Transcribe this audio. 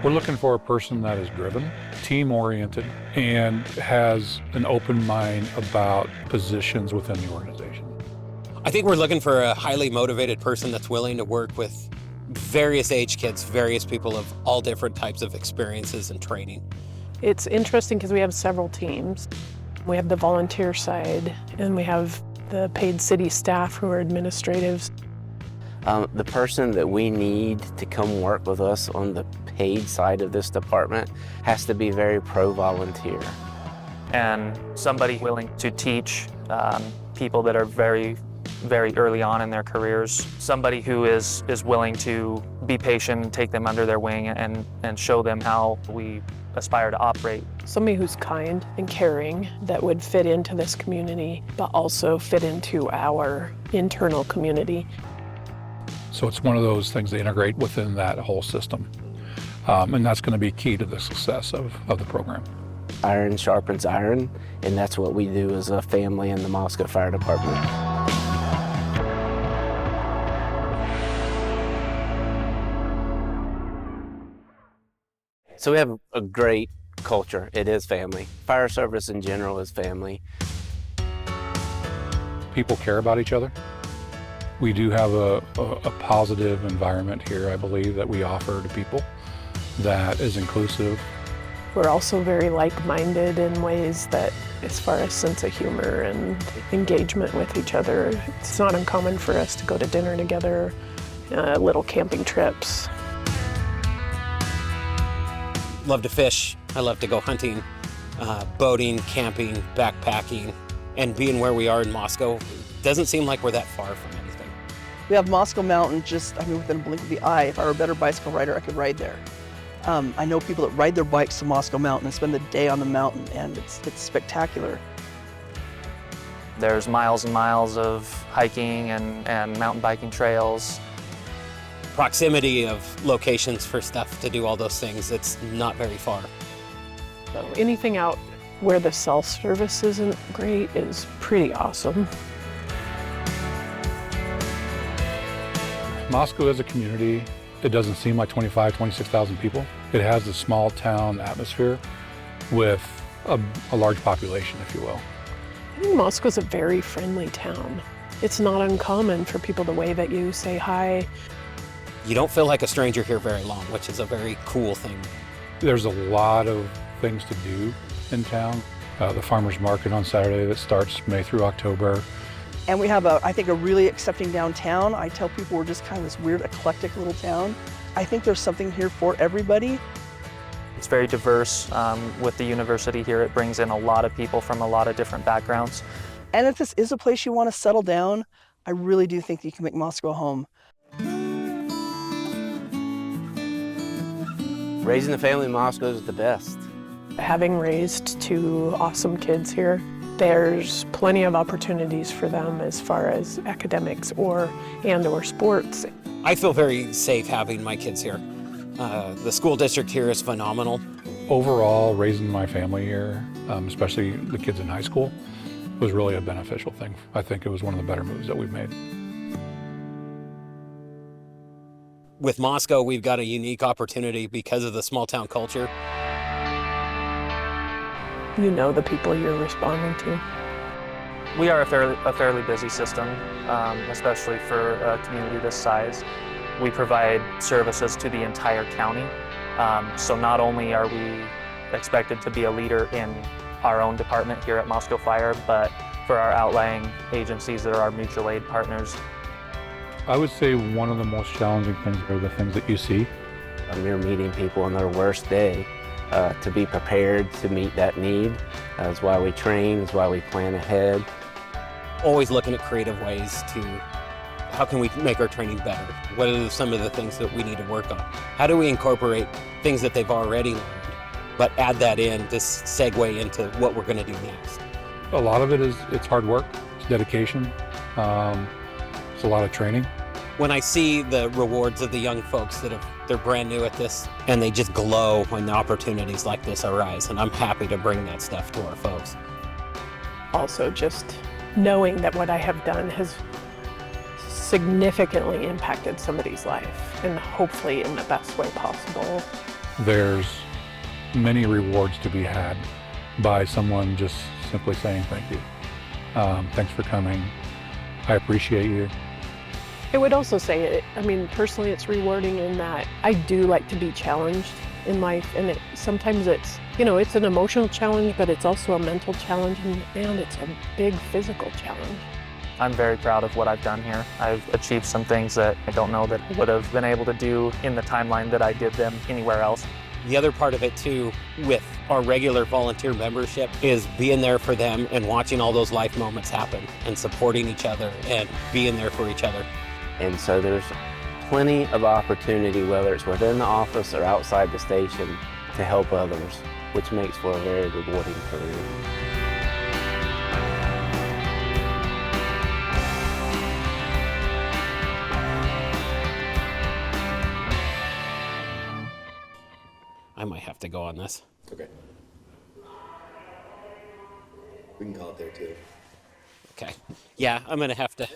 We're looking for a person that is driven, team-oriented, and has an open mind about positions within the organization. I think we're looking for a highly motivated person that's willing to work with various age kids, various people of all different types of experiences and training. It's interesting because we have several teams. We have the volunteer side, and we have the paid city staff who are administratives. The person that we need to come work with us on the paid side of this department has to be very pro-volunteer. And somebody willing to teach people that are very early on in their careers. Somebody who is willing to be patient and take them under their wing and show them how we aspire to operate. Somebody who's kind and caring that would fit into this community, but also fit into our internal community. So it's one of those things that integrate within that whole system. And that's going to be key to the success of the program. Iron sharpens iron, and that's what we do as a family in the Moscow Fire Department. So we have a great culture. It is family. Fire service in general is family. People care about each other. We do have a positive environment here, I believe, that we offer to people that is inclusive. We're also very like-minded in ways that, as far as sense of humor and engagement with each other, it's not uncommon for us to go to dinner together, little camping trips. Love to fish. I love to go hunting, boating, camping, backpacking, and being where we are in Moscow, doesn't seem like we're that far from anything. We have Moscow Mountain within a blink of the eye. If I were a better bicycle rider, I could ride there. I know people that ride their bikes to Moscow Mountain and spend the day on the mountain, and it's spectacular. There's miles and miles of hiking and mountain biking trails. Proximity of locations for stuff to do all those things, it's not very far. So anything out where the self-service isn't great is pretty awesome. Moscow is a community. It doesn't seem like 26,000 people. It has a small town atmosphere with a large population, if you will. I think Moscow's a very friendly town. It's not uncommon for people to wave at you, say hi. You don't feel like a stranger here very long, which is a very cool thing. There's a lot of things to do in town. The farmers market on Saturday that starts May through October. And we have, I think, a really accepting downtown. I tell people we're just kind of this weird, eclectic little town. I think there's something here for everybody. It's very diverse. With the university here, it brings in a lot of people from a lot of different backgrounds. And if this is a place you want to settle down, I really do think that you can make Moscow a home. Raising a family in Moscow is the best. Having raised two awesome kids here, there's plenty of opportunities for them as far as academics or sports. I feel very safe having my kids here. The school district here is phenomenal. Overall, raising my family here, especially the kids in high school, was really a beneficial thing. I think it was one of the better moves that we've made. With Moscow, we've got a unique opportunity because of the small town culture. You know the people you're responding to. We are a fairly busy system, especially for a community this size. We provide services to the entire county. So not only are we expected to be a leader in our own department here at Moscow Fire, but for our outlying agencies that are our mutual aid partners. I would say one of the most challenging things are the things that you see. You're meeting people on their worst day. To be prepared to meet that need. That's why we train, that's why we plan ahead. Always looking at creative ways to, how can we make our training better? What are some of the things that we need to work on? How do we incorporate things that they've already learned, but add that in to segue into what we're going to do next? A lot of it's hard work, it's dedication, it's a lot of training. When I see the rewards of the young folks they're brand new at this, and they just glow when the opportunities like this arise, and I'm happy to bring that stuff to our folks. Also, just knowing that what I have done has significantly impacted somebody's life, and hopefully in the best way possible. there's many rewards to be had by someone just simply saying thank you. Thanks for coming. I appreciate you. I would also say, personally, it's rewarding in that I do like to be challenged in life, and sometimes it's an emotional challenge, but it's also a mental challenge, and it's a big physical challenge. I'm very proud of what I've done here. I've achieved some things that I don't know that I would have been able to do in the timeline that I did them anywhere else. The other part of it too, with our regular volunteer membership, is being there for them and watching all those life moments happen and supporting each other and being there for each other. And so there's plenty of opportunity, whether it's within the office or outside the station, to help others, which makes for a very rewarding career. I might have to go on this. Okay. We can call it there too. Okay. Yeah, I'm gonna have to